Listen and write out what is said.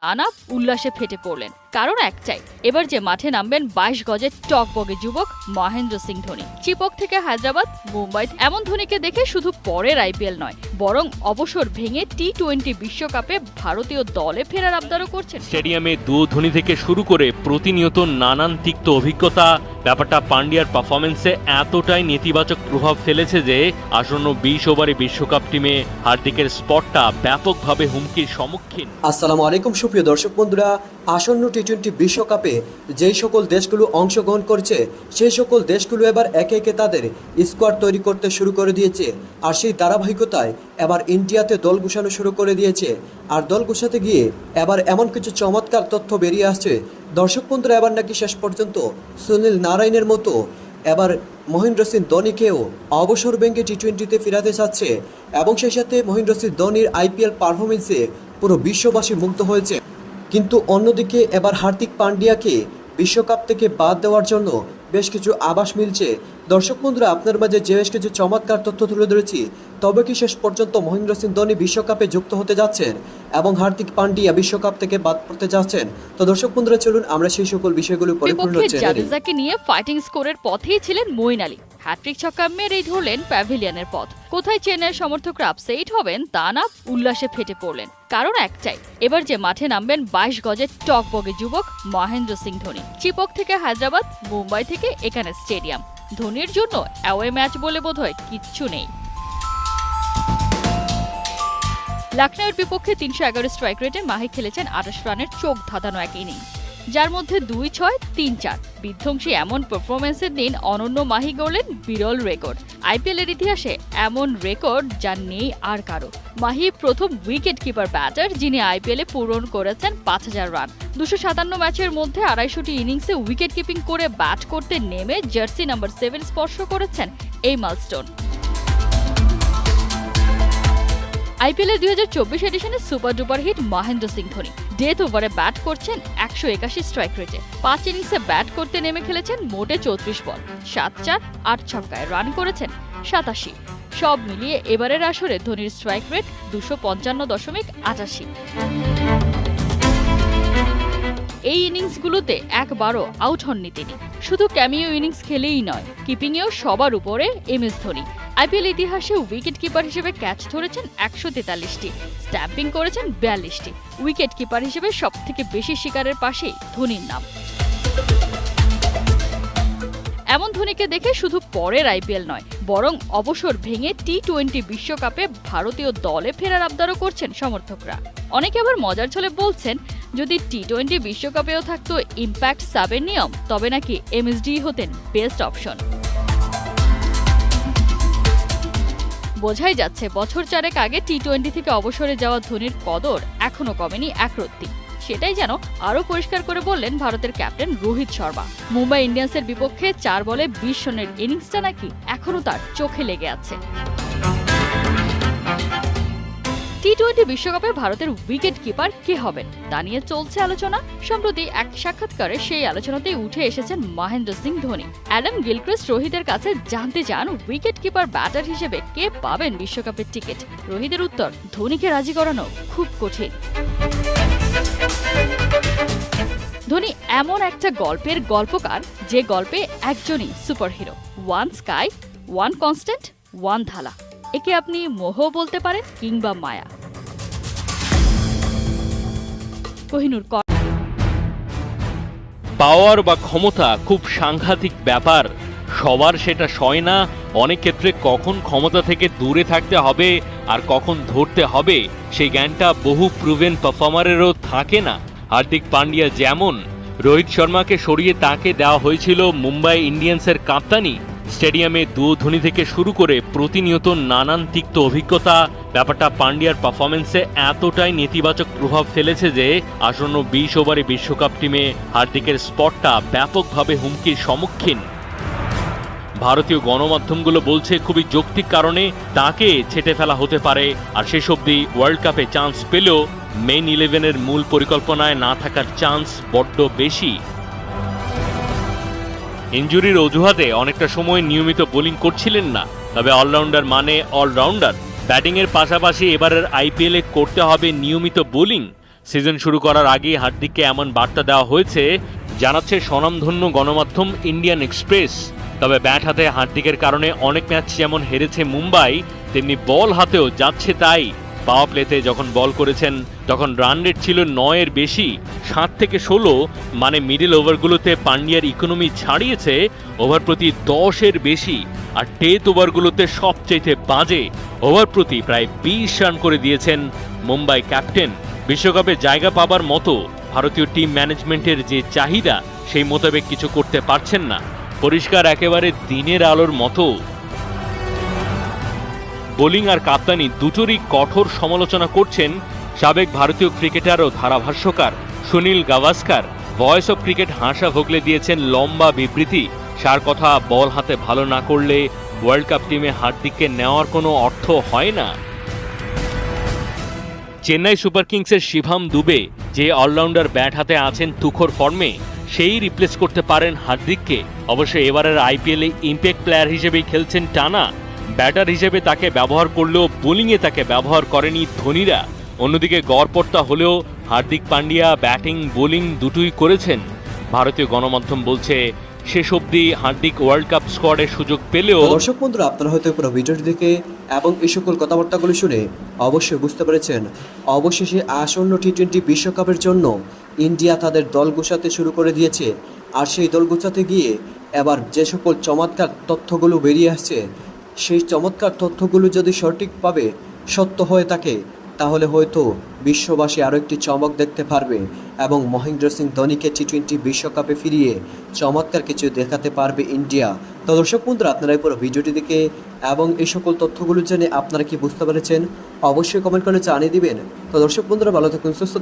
তানা উল্লাসে ফেটে পড়লেন। কারণ একটাই, এবার যে মাঠে নামবেন 22 গজের টকবগে যুবক মহেন্দ্র সিং ধোনি। চিপক থেকে হায়দ্রাবাদ, মুম্বাই, এমন ধোনিকে দেখে শুধু পরের আইপিএল নয়, বরং অবসর ভেঙে টি-20 বিশ্বকাপে ভারতীয় দলে ফেরার আবদারও করছেন। স্টেডিয়ামে ধোনি থেকে শুরু করে প্রতিনিয়ত নানান তিক্ত অভিজ্ঞতা, ব্যাপারটা পান্ডিয়ার পারফরমেন্সে এতটাই নেতিবাচক প্রভাব ফেলেছে যে আসন্ন 20 ওভারে বিশ্বকাপ টিমে হার্দিকের স্পটটা ব্যাপকভাবে হুমকির সম্মুখীন। আসসালামু আলাইকুম সুপ্রিয় দর্শক বন্ধুরা, আসন্ন টি-20 বিশ্বকাপে যেই সকল দেশগুলো অংশগ্রহণ করছে সেই সকল দেশগুলো এবার একে একে তাদের স্কোয়াড তৈরি করতে শুরু করে দিয়েছে। আর সেই ধারাবাহিকতায় এবার ইন্ডিয়াতে দল গুছানো শুরু করে দিয়েছে। আর দল গুছাতে গিয়ে এবার এমন কিছু চমৎকার তথ্য বেরিয়ে আসছে, দর্শক বন্ধুরা, এবার নাকি শেষ পর্যন্ত সুনীল নারায়ণের মতো এবার মহেন্দ্র সিং ধোনিকেও অবসর ভেঙে টি-20তে ফেরাতে চাচ্ছে। এবং সেই সাথে মহেন্দ্র সিং ধোনির আইপিএল পারফরমেন্সে পুরো বিশ্ববাসী মুগ্ধ হয়েছে। কিন্তু অন্যদিকে এবার হার্দিক পান্ডিয়াকে বিশ্বকাপ থেকে বাদ দেওয়ার জন্য বেশ কিছু আভাস মিলছে। দর্শক বন্ধুরা, আপনার মাঝে যে বেশ কিছু চমৎকার তথ্য তুলে ধরেছি, তবে কি শেষ পর্যন্ত মহেন্দ্র সিং ধোনি বিশ্বকাপে যুক্ত হতে যাচ্ছেন এবং হার্দিক পান্ডিয়া বিশ্বকাপ থেকে বাদ পড়তে যাচ্ছেন? তো দর্শক বন্ধুরা, চলুন আমরা সেই সকল বিষয়গুলো পরিপূর্ণ জাদেজাকে নিয়ে ফাইটিং স্কোরের পথেই ছিলেন মঈন আলী। হ্যাট্রিক ছক্কা মেরেই ধরলেন প্যাভিলিয়নের পথ। কোথায় চেন্নাইয়ের সমর্থকরা আপসেট হবেন তা না উল্লাসে ফেটে পড়লেন। কারণ একটাই, এবার যে মাঠে নামবেন 22 গজের টকবগে যুবক মহেন্দ্র সিং ধোনি। চিপক থেকে হায়দ্রাবাদ, মুম্বাই থেকে এখানে স্টেডিয়াম। ধোনির জন্য অ্যাওয়ে ম্যাচ বলে বোধহয় কিচ্ছু নেই। লখনউয়ের বিপক্ষে 311 স্ট্রাইক রেটে মাহি খেলেছেন 28 রানের চোখ ধাঁধানো এক ইনিংস, যার মধ্যে 2-6, 3-4 বিধ্বংসী এমন পারফরমেন্সের দিন অনন্য মাহি গড়লেন বিরল রেকর্ড। আইপিএল এর ইতিহাসে এমন রেকর্ড যা নেই আর কারো। মাহি প্রথম উইকেট কিপার ব্যাটার যিনি আইপিএলে পূরণ করেছেন 5000 রান। 257 ম্যাচের মধ্যে 250টি ইনিংসে উইকেট কিপিং করে ব্যাট করতে নেমে জার্সি নাম্বার 7 স্পর্শ করেছেন এই মাইলস্টোন। আইপিএল এর 2024 এডিশনে super duper hit Mahendra Singh Dhoni death ওভারে ব্যাট করছেন 181 স্ট্রাইক রেটে। 5 ইনিংসে ব্যাট করতে নেমে খেলেছেন মোটে 34 বল, 7-4, 8 ছক্কায় রান করেছেন 87। সব মিলিয়ে এবারের আসরে ধোনির স্ট্রাইক রেট 255.88। এই ইনিংসগুলোতে একবারও আউট হননি তিনি। শুধু ক্যামিও ইনিংস খেলেই নয়, কিপিংয়েও সবার উপরে এমএস ধোনি। আইপিএল ইতিহাসে উইকেট কিপার হিসেবে ক্যাচ ধরেছেন 143টি, স্ট্যাম্পিং করেছেন 42টি। উইকেট কিপার হিসেবে সবথেকে বেশি শিকারের পাশেই ধোনির নাম। এমন ধোনিকে দেখে শুধু পরের আইপিএল নয়, বরং অবসর ভেঙে টি-20 বিশ্বকাপে ভারতীয় দলে ফেরার আবদারও করছেন সমর্থকরা। অনেকে আবার মজার ছলে বলছেন, যদি টি-20 বিশ্বকাপেও থাকতো ইম্প্যাক্ট সাবের নিয়ম, তবে নাকি এমএসডি হতেন বেস্ট অপশন। বোঝাই যাচ্ছে বছর 4 আগে টি-20 থেকে অবসরে যাওয়া ধোনির কদর এখনো কমেনি একরত্তি। সেটাই যেন আরও পরিষ্কার করে বললেন ভারতের ক্যাপ্টেন রোহিত শর্মা। মুম্বাই ইন্ডিয়ান্সের বিপক্ষে 4 বলে 20 রানের ইনিংসটা নাকি এখনো তার চোখে লেগে আছে। টি-20 বিশ্বকাপে ভারতের উইকেট কিপার কে হবেন তা নিয়ে চলছে আলোচনা। সম্প্রতি এক সাক্ষাৎকারে সেই আলোচনাতেই উঠে এসেছেন মহেন্দ্র সিং ধোনি। অ্যাডাম গিলক্রিস্ট রোহিতের কাছে জানতে চান উইকেট কিপার ব্যাটার হিসেবে কে পাবেন বিশ্বকাপের টিকিট। রোহিতের উত্তর, ধোনিকে রাজি করানো খুব কঠিন। ধোনি এমন একটা গল্পের গল্পকার যে গল্পে একজনই superhero. One sky, one constant, one ধালা। একে আপনি মোহ বলতে পারেন কিংবা মায়া। কোহিনূর পাওয়ার বা ক্ষমতা খুব সাংঘাতিক ব্যাপার, সবার সেটা সয় না। অনেক ক্ষেত্রে কখন ক্ষমতা থেকে দূরে থাকতে হবে আর কখন ধরতে হবে সেই জ্ঞানটা বহু প্রুভেন পারফর্মারেরও থাকে না। হার্দিক পান্ডিয়া যেমন, রোহিত শর্মাকে সরিয়ে তাকে দেওয়া হয়েছিল মুম্বাই ইন্ডিয়ান্সের কাপ্তানি। স্টেডিয়ামে ধোনি থেকে শুরু করে প্রতিনিয়ত নানান তিক্ত অভিজ্ঞতা, ব্যাপারটা পান্ডিয়ার পারফরমেন্সে এতটাই নেতিবাচক প্রভাব ফেলেছে যে আসন্ন 20 ওভারে বিশ্বকাপ টিমে হার্দিকের স্পটটা ব্যাপকভাবে হুমকির সম্মুখীন। ভারতীয় গণমাধ্যমগুলো বলছে খুবই যৌক্তিক কারণে তাকে ছেটে ফেলা হতে পারে। আর শেষ অবধি ওয়ার্ল্ড কাপে চান্স পেলেও মেইন 11-এর মূল পরিকল্পনায় না থাকার চান্স বড্ড বেশি। ইনজুরির অজুহাতে অনেকটা সময় নিয়মিত বোলিং করছিলেন না, তবে অলরাউন্ডার মানে অলরাউন্ডার। ব্যাটিংয়ের পাশাপাশি এবারের আইপিএলে করতে হবে নিয়মিত বোলিং। সিজন শুরু করার আগেই হার্দিককে এমন বার্তা দেওয়া হয়েছে, জানাচ্ছে স্বনামধন্য গণমাধ্যম ইন্ডিয়ান এক্সপ্রেস। তবে ব্যাট হাতে হার্দিকের কারণে অনেক ম্যাচ যেমন হেরেছে মুম্বাই, তেমনি বল হাতেও যাচ্ছে তাই। পাওয়ার প্লেতে যখন বল করেছেন তখন রান রেট ছিল 9-এর বেশি, 7 থেকে 16, মানে মিডল ওভারগুলোতে পান্ডিয়ার ইকোনমি ছাড়িয়েছে ওভার প্রতি 10-এর বেশি। আর ডেথ ওভারগুলোতে সবচেয়ে বাজে, ওভার প্রতি প্রায় 20 রান করে দিয়েছেন মুম্বাই ক্যাপ্টেন। বিশ্বকাপে জায়গা পাবার মতো ভারতীয় টিম ম্যানেজমেন্টের যে চাহিদা, সেই মোতাবেক কিছু করতে পারছেন না। পরিষ্কার একেবারে দিনের আলোর মতো। বোলিং আর কাপ্তানি দুটোরই কঠোর সমালোচনা করছেন সাবেক ভারতীয় ক্রিকেটার ও ধারাভাষ্যকার Sunil Gavaskar. Voice of cricket Harsha Bhogle দিয়েছেন লম্বা বিবৃতি। সার কথা, বল হাতে ভালো না করলে ওয়ার্ল্ড কাপ টিমে হার্দিককে নেওয়ার কোনো অর্থ হয় না। চেন্নাই সুপার কিংসের শিভাম দুবে যে অলরাউন্ডার ব্যাট হাতে আছেন তুখোর ফর্মে, সেই রিপ্লেস করতে পারেন হার্দিককে। অবশ্য এবারের আইপিএলে ইম্প্যাক্ট প্লেয়ার হিসেবেই খেলছেন টানা। ব্যাটার হিসেবে তাকে ব্যবহার করলেও বোলিংয়ে তাকে ব্যবহার করেনি ধোনিরা। অন্যদিকে গড়পড়তা হলেও হার্দিক পান্ডিয়া ব্যাটিং বোলিং দুটোই করেছেন। ভারতীয় গণমাধ্যম বলছে, শেষ অবধি হার্দিক ওয়ার্ল্ড কাপ স্কোয়াডের সুযোগ পেলেও। দর্শক বন্ধুরা, আপনারা হয়তো পুরো ভিডিওটি দেখে এবং এই সকল কথাবার্তাগুলো শুনে অবশ্যই বুঝতে পেরেছেন, অবশেষে আসন্ন টি-20 বিশ্বকাপের জন্য ইন্ডিয়া তাদের দল গোছাতে শুরু করে দিয়েছে। আর সেই দল গোছাতে গিয়ে এবার যে সকল চমৎকার তথ্যগুলো বেরিয়ে আসছে, সেই চমৎকার তথ্যগুলো যদি সঠিকভাবে সত্য হয়ে থাকে, তাহলে হয়তো বিশ্ববাসী আরও একটি চমক দেখতে পারবে এবং মহেন্দ্র সিং ধোনিকে টি-20 বিশ্বকাপে ফিরিয়ে চমৎকার কিছু দেখাতে পারবে ইন্ডিয়া। তো দর্শক বন্ধুরা, আপনারা এই পুরো ভিডিওটি দেখে এবং এই সকল তথ্যগুলো জেনে আপনারা কি বুঝতে পেরেছেন, অবশ্যই কমেন্ট করে জানিয়ে দিবেন। তো দর্শক বন্ধুরা, ভালো থাকুন, সুস্থ